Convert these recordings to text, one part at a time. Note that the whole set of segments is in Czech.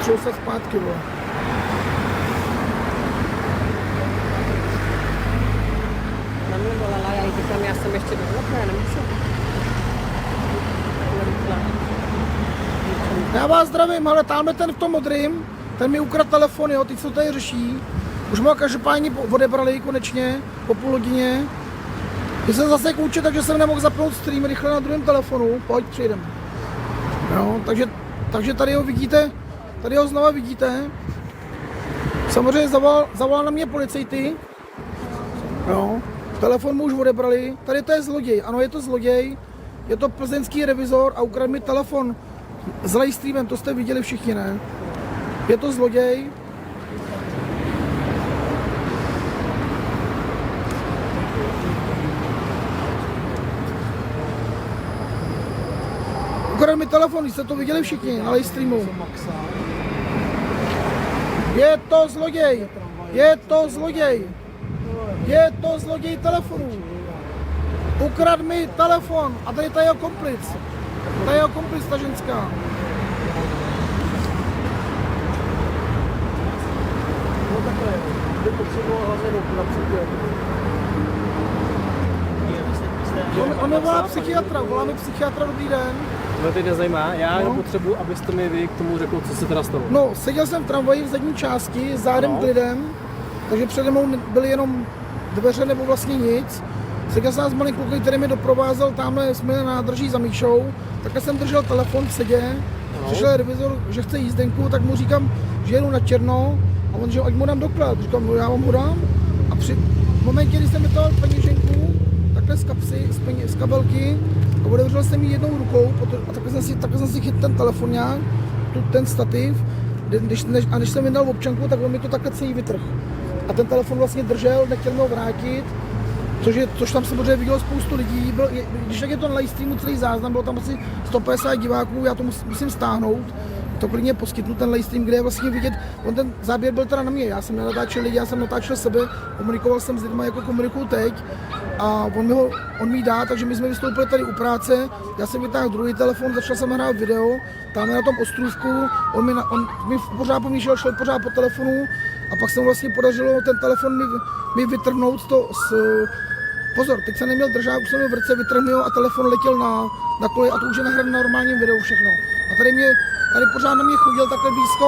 šel se zpátky, vole. Na mě volala, já jí říkám, já jsem ještě dovolila, nemůžu. Já vás zdravím, ale tamhle ten v tom modrým, ten mi ukradl telefon, jo, teď se to tady řeší. Už mu ho každopádně odebrali konečně, po půl hodině. Když jsem zase kůče, takže jsem nemohl zapnout stream rychle na druhém telefonu. Pojď, přijdem. Jo, takže tady ho vidíte, tady ho znova vidíte. Samozřejmě zavolal na mě policajty. Jo, telefon mu už odebrali. Tady to je zloděj, ano, je to zloděj. Je to plzeňský revizor a ukradl mi telefon s livestreamem, to jste viděli všichni, ne? Je to zloděj. Ukradl mi telefon, jste to viděli všichni na livestreamu. Je to zloděj! Je to zloděj! Je to zloděj telefonů! Ukradl mi telefon a tady je jeho komplic. To je jeho komplic, ta ženská. No takhle, by potřeboval hlavně například. On mi volá psychiatra, voláme psychiatra, dobrý den. No teď nezajímá, já jenom potřebuji, abyste mi vy k tomu řekl, co se teda stalo. No, seděl jsem v tramvaji v zadní části, zádem k lidem, takže přede mnou byly jenom dveře nebo vlastně nic. Seděl jsem s malým klukem, který mi doprovázel tamhle, jsme na nádrží za Míšou, takhle jsem držel telefon v sedě, přišel revizor, že chce jízdenku, tak mu říkám, že jedu na černo a on, že ať mu dám doklad, říkám, no já vám ho dám a při momentě, kdy jsem vytáhl peněženku, takhle z kapsy, z kabelky a otevřel jsem ji jednou rukou a takhle jsem si chytil ten telefon nějak, ten stativ, než jsem vydal občanku, tak on mi to takhle celý vytrhl. A ten telefon vlastně držel, nechtěl mi ho vrátit, což tam samozřejmě vidělo spoustu lidí. Když tak je to na livestreamu celý záznam, bylo tam asi 150 diváků, já to musím stáhnout. To klidně poskytnu ten livestream, kde je vlastně vidět, ten záběr byl teda na mě, já jsem nenatáčel lidi, já jsem natáčel sebe, komunikoval jsem s lidmi, jako komunikuju teď a on mi dá, takže my jsme vystoupili tady u práce, já jsem vytáhl druhý telefon, začal jsem hrát video, tam na tom ostrůvku, on mi pořád po mně šel pořád po telefonu a pak se mu vlastně podařilo ten telefon mi vytrhnout pozor, teď jsem neměl držák, už jsem měl v ruce, vytrhl a telefon letěl na kole a to už je nahrané na normálním videu všechno. A tady pořád na mě chodil takhle blízko,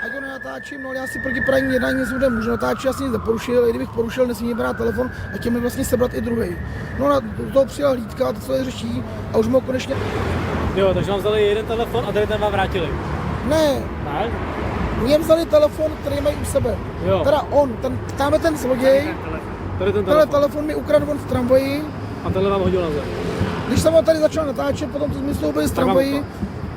ať ho nenatáčím, no ale já si proti právnímu jednání nic můžu natáčet, já si nic neporušil, i kdybych porušil, nesmí brát telefon a těm mi vlastně sebrat i druhý. No na toho přijela hlídka, to se řeší a už mu konečně... Jo, takže vám vzali jeden telefon a tady ten vám vrátili. Ne, Tak? mě vzali telefon, který mají u sebe. Jo. Teda tam je ten zloděj, Tady ten tenhle telefon. telefon mi ukradl on v tramvaji. A tenhle vám hodil na zem. Když jsem ho tady začal natáčet, potom jsme stoupili z tramvaji,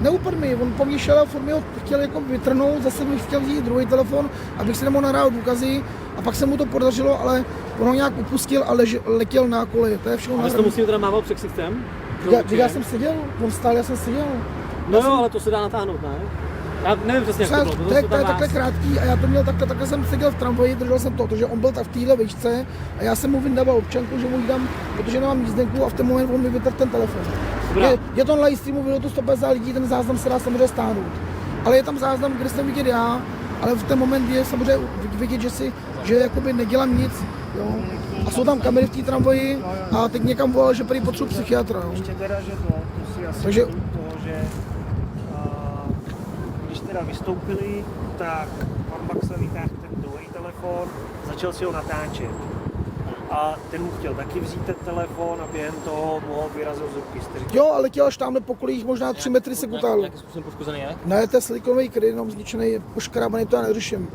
neupadl mi, on po mně šel a furt mi ho chtěl jako vytrhnout, zase mi chtěl vzít druhý telefon, abych si nemohl nahrát důkazy a pak se mu to podařilo, ale on ho nějak upustil a letěl na kole, to je všechno. A vy jste musím teda mával překřikem? Já jsem seděl, on stál, já jsem seděl. No jo, ale to se dá natáhnout, ne? Já nevím přesně, jak to bylo, To je takhle krátký a já to měl takhle jsem seděl v tramvaji, držel jsem to, protože on byl tak v téhle výšce a já jsem mu vyndával občanku, že mu ji dám, protože nemám jízdenku a v ten moment on mi vytrhl ten telefon. Je to na livestreamu, bylo to 150 lidí, ten záznam se dá samozřejmě stáhnout. Ale je tam záznam, kde jsem vidět já, ale v ten moment je samozřejmě vidět, že jakoby nedělám nic, jo. A jsou tam kamery v té tramvaji a teď někam volal, že prý potřebuji psychiatra, jo. Ještě teda, že to si asi Takže toho, že když teda vystoupili, tak pan Baxa vytáhl ten druhý telefon, začal si ho natáčet. A ten mu chtěl taky vzít ten telefon a během toho mu ho vyrazil z ruky. jo, ale letěl až tamhle po kolích, možná 3 metry se kutal. Jakým způsobem poškozený je? Ne, to je silikový kryt, jenom zničený, poškrábaný, to já neřeším.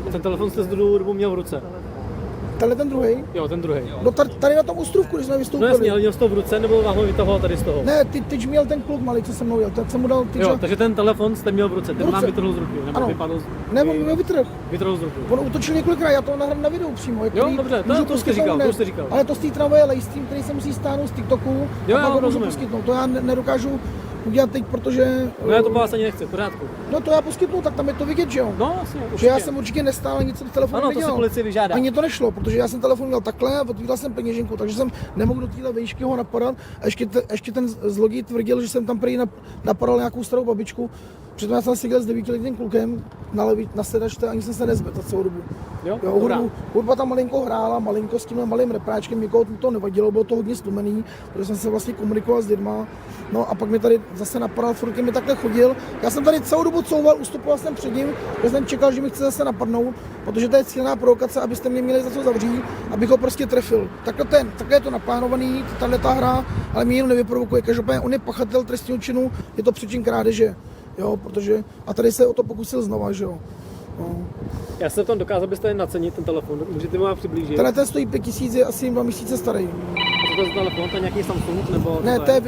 A ten telefon jste z druhou dobu měl v ruce? Tenhle ten druhý? Jo, ten druhý. No tady na tom ostrůvku, když jsme No vystoupili. jasně, ale měl jsi to v ruce, nebo vám ho vytahoval tady z toho? Ne, tyč měl ten kluk malý, co se mnou jel, tak jsem mu dal tyč. Jo, takže ten telefon jste měl v ruce, ten ruce. vám vytrhl z ruky, nebo Ano. vypadl z... Ne, on mě vytrhl. Vytrhl z ruky. On útočil několikrát, já to nahrám na videu přímo. Jo, dobře, to jste poskytnout říkal, hned. to jste říkal. Ale to z té tramvaje livestream, který se musí stáhnout z TikToku, Jo, a pak ho můžu rozumím. poskytnout. To já nedokážu udělat teď, protože... No já to po vás ani nechci, v pořádku. No to já poskytnu, tak tam je to vidět, že jo? No, jasně, Že určitě. já jsem určitě nestál, nic v telefonu Ano, to nedělal. si policie vyžádá. Ani to nešlo, protože já jsem telefon měl takhle a otvíral jsem peněženku, takže jsem nemohl do téhle výšky ho napadat. A ještě ten zlodí tvrdil, že jsem tam prý napadal nějakou starou babičku. Přitom já jsem seděl s 9letým klukem na sedačce, ani jsem se nezvedl za celou dobu. Jo, Hudba tam malinko hrála, malinko s tímhle malým repráčkem, někoho to nevadilo, bylo to hodně stlumený, protože jsem se vlastně komunikoval s lidma. No a pak mi tady zase napadal, furt mi takhle chodil. Já jsem tady celou dobu couval, ustupoval jsem před ním, protože jsem čekal, že mi chce zase napadnout, protože to je cílená provokace, abyste mě měli za co zavřít, abych ho prostě trefil. Takhle je to naplánovaný, tahle ta hra, ale mě jenom nevyprovokuje. Každopádně on je pachatel trestního činu, je to příčin krádeže. Jo, protože, a tady se o to pokusil znova, že jo. No. Já jsem tam dokázal, abyste nacenit ten telefon, můžete mu přiblížit. Tenhle ten stojí 5000, je asi 2 měsíce starý. Co to je za telefon, to je nějaký Samsung nebo... Ne, to je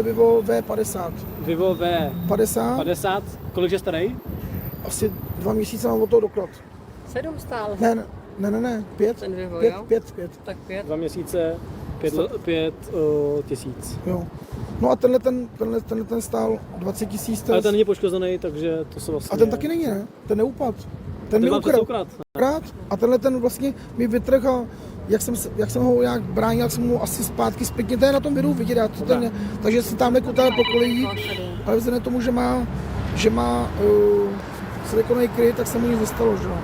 Vivo V50. Vivo V50. 50, Kolik je starý? asi 2 měsíce mám od toho doklad. 7 stál. Ne, 5. Ten Vivo, 5, jo? 5. Tak 5. 2 měsíce, 5 tisíc. Jo. No a tenhle ten stál 20 000. Ale ten není poškozený, takže to se vlastně... A ten taky není, ne? Ten neupad. Ten mi vám ukradl. ukradl. A tenhle ten vlastně mi vytrhl a jak jsem ho nějak bránil, jak jsem mu asi zpátky zpětně, to je na tom videu vidět, takže si tamhle kutal po kolejích, ale vzhledem tomu, že má silikonový kryt, tak se mu nic nestalo, že jo.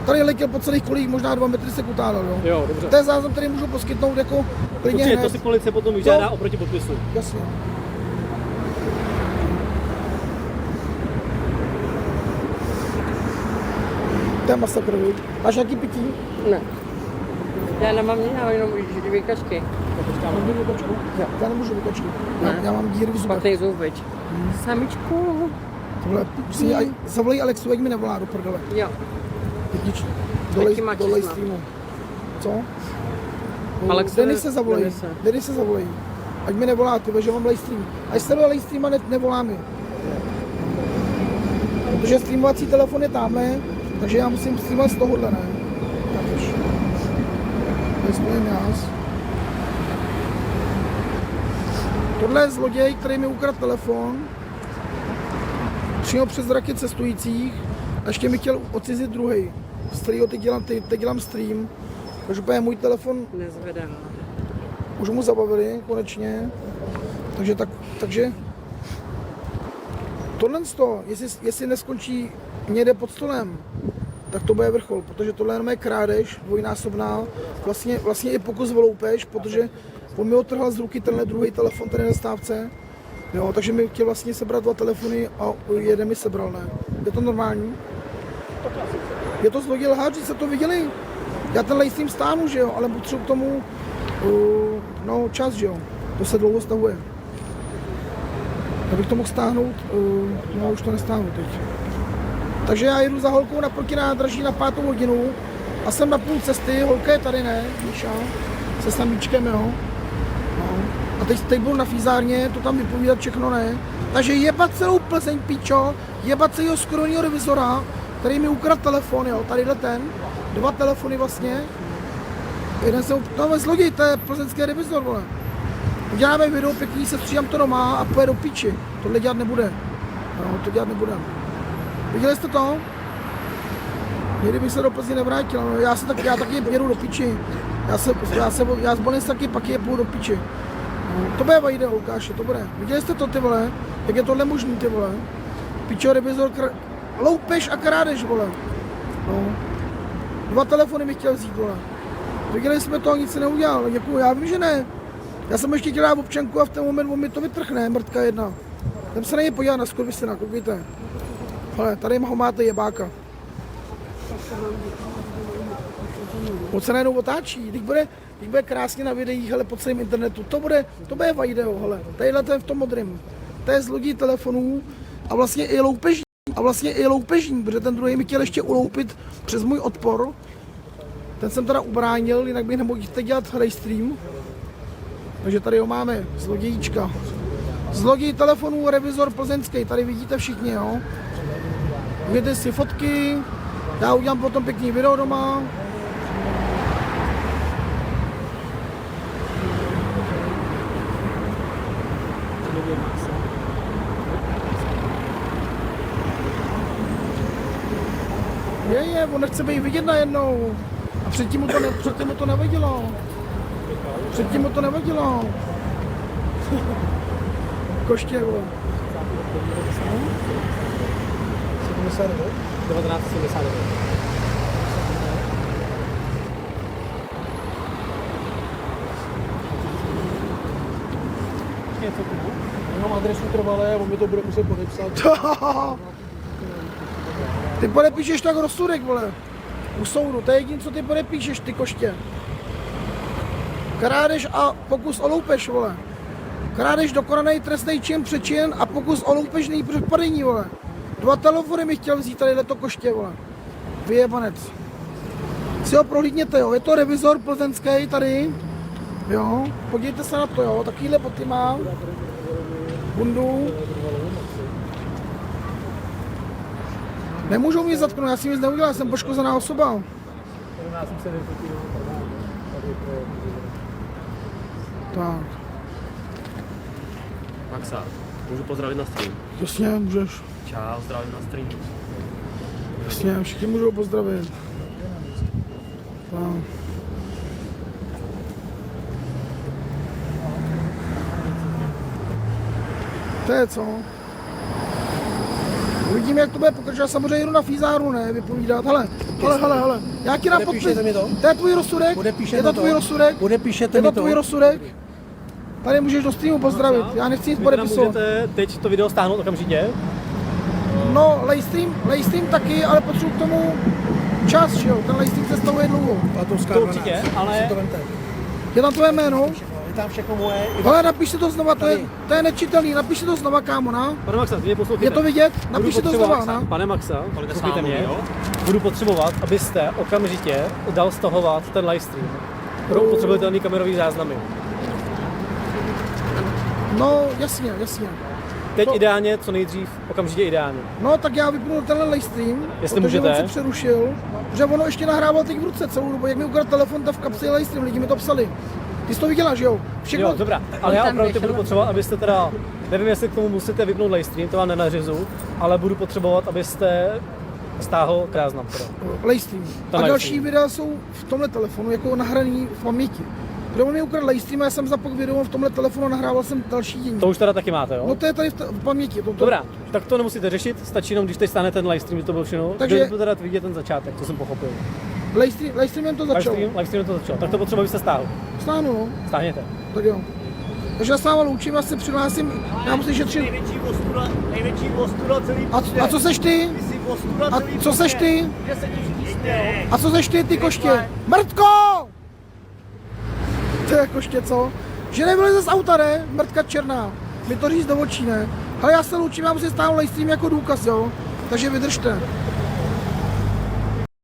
Tady letěl po celých kolejích, možná 2 metry se kutálel, jo. Jo, dobře. To je záznam, který můžu poskytnout jako klidně Určitě, hned. to si policie potom vyžádá No. oproti podpisu. Jasně. To je masakr, viď? Máš nějaký pití? Ne. Já nemám nic, já mám jenom vykačky. Mám vykačku? Já nemůžu vykačku. Ne. Já mám díry v zubech. Špatný zub, viď. Samičku. Tohle, si zavolej Alexu, ať mi nevolá do prdele. Jo. Pětič. Jaký má Do číslo? streamu. Co? Alex, Denise se zavolej. Denise. Denise se zavolej. Ať mi nevolá, ty, že mám livestream. Až se do livestreama nevolá mi. Protože streamovací telefon je tamhle, takže já musím streamovat z tohohle, ne? Tak už. Nespojím nás. Tohle je zloděj, který mi ukradl telefon. Přijel přes zraky cestujících a ještě mi chtěl odcizit druhý, z kterého teď dělám stream. Takže můj telefon Nezvedá. už mu zabavili konečně. Takže tohle jestli neskončí někde pod stolem, tak to bude vrchol, protože tohle jenom je krádež dvojnásobná, vlastně i pokus o loupež, protože on mi otrhal z ruky tenhle druhý telefon tady na stávce. Jo, takže mi chtěl vlastně sebrat 2 telefony a jeden mi sebral, ne? Je to normální? Je to zloděj lhář, že se to viděli? Já ten livestream stáhnu, že jo, ale potřebuji k tomu čas, že jo. To se dlouho stahuje. Abych to mohl stáhnout, už to nestáhnu teď. Takže já jedu za holkou na protinádraží na 5. hodinu a jsem na půl cesty, holka je tady, ne, Míša, se samíčkem, jo. No. A teď budu na fízárně, to tam vypovídat všechno, ne. Takže jebat celou Plzeň, píčo, jebat celého skromného revizora, který mi ukradl telefon, jo, tadyhle ten, 2 telefony vlastně. Jeden se, no zloděj, to je plzeňský revizor, vole. Uděláme video pěkný, se střídám to doma a pojede do píči. Tohle dělat nebude. No, to dělat nebude. Viděli jste to? Někdy bych se do Plzně nevrátil, no, já taky jedu do píči. Já zbolím se taky, pak je půjdu do píči. No, to bude vajde, Lukáši, to bude. Viděli jste to, ty vole? Jak je tohle možný, ty vole? Píčo, revizor, loupež a krádež, vole. No. 2 telefony mi chtěl vzít, vole. Viděli jsme to, nic se neudělal, děkuju, já vím, že ne. Já jsem ještě chtěl dát občanku a v ten moment on mi to vytrhne, mrtka jedna. Jdem se na něj podívat na skurvisina, koukejte. Ale tady ho máte jebáka. On se najednou otáčí, když bude krásně na videích, hele, po celém internetu, to bude video, hele. Tadyhle to je v tom modrém. To je zlodí telefonů a vlastně i loupežní, protože ten druhý mi chtěl ještě uloupit přes můj odpor. Ten jsem teda ubránil, jinak bych nemohl teď dělat livestream. Takže tady ho máme, zlodějíčka. Zloděj telefonů, revizor plzeňský, tady vidíte všichni, jo. Vidíte si fotky, já udělám potom pěkný video doma. Je, on nechce být vidět najednou. A předtím mu to nevadilo. Předtím mu to nevadilo. Koště, vole. 1979. Mám adresu trvalé, on mi to bude muset podepsat. Ty podepíšeš tak rozsudek, vole. U soudu, to je jediné, co ty podepíšeš, ty koště. Krádež a pokus o loupež, vole. Krádež dokonaný trestný čin, přečin a pokus o loupežný přepadení, vole. 2 telefony mi chtěl vzít tady to koště, vole. Vyjebanec. Si ho prohlídněte, jo. Je to revizor plzeňský tady. Jo, podívejte se na to, jo. Takovýhle boty mám. Bundu. Nemůžou mě zatknout, já si nic neudělal, jsem poškozená osoba. Tak, Maxa, můžu pozdravit na stream. jasně, můžeš. Čau, zdravím na stream. Jasně, všichni můžou pozdravit. Tak. To je co? Uvidíme, jak to bude pokračovat. Samozřejmě jdu na Fízáru, ne, vypovídat. Hele. Já ti dám podpis. Podepíšete mi to? To je tvůj rozsudek? Podepíšete Je to to? tvůj rozsudek? Podepíšete Je to mi to? tvůj rozsudek? Tady můžeš do streamu pozdravit. Já nechci nic Vy teda podepisovat. můžete teď to video stáhnout okamžitě. No, livestream taky, ale potřebuji k tomu čas, že jo? Ten livestream se stavuje dlouho. Platovská To 12. určitě, ale- Si to vemte. Je tam tvoje jméno? Je tam všechno moje. Hele, napiš si to znova, to je nečitelný, napiš si to znova, kámo, na? Pane Maxa, vy mě poslouchejte. Je to vidět? Budu Napiš si to potřebovat- znova, na? Pane Maxa, poslouchejte vámi, mě. jo? Budu potřebovat, abyste okamžitě dal stahovat ten livestream. Pro potřebitelný kamerový záznamy. No, jasně. Teď ideálně, co nejdřív, okamžitě ideálně. No, tak já vypnu tenhle livestream, Jestli protože můžete. on se přerušil, že ono ještě nahrával teď v ruce celou dobu, jak mi ukradl telefon, tak v kapse je livestream, lidi mi to psali. Ty jsi to viděla, že jo? Všechno, Jo, dobrá, ale já tam opravdu vyšel. budu potřebovat, abyste teda, nevím, jestli k tomu musíte vypnout livestream, to vám nenařizu, ale budu potřebovat, abyste stáhl záznam. Teda. livestream. A livestream. další videa jsou v tomhle telefonu, jako nahraný v paměti. Protože on mi ukradl livestream a já jsem zapok video v tomhle telefonu a nahrával jsem další dění. To už teda taky máte, jo? No to je tady v paměti. To. Dobrá, tak to nemusíte řešit, stačí jenom, když teď stane ten livestream, by to byl všechno. Takže- Takže to teda vidět ten začátek, to jsem pochopil. Livestreamem to začalo. Livestream to začalo, tak to potřeba, abyste stáhl. Stáhnu, no. Stáhněte. Tak jo. Takže já s váma loučím, já se přihlásím, já musím šetřit. Největší ostuda celý A co seš ty? A co seš ty? A co seš ty koště? Mrtko! To je koště, co? Že nevyleze z auta, ne? Mrtka černá. Mi to říct do očí, ne? Ale já se loučím, já musím stáhnout livestream jako důkaz, jo? Takže vydržte.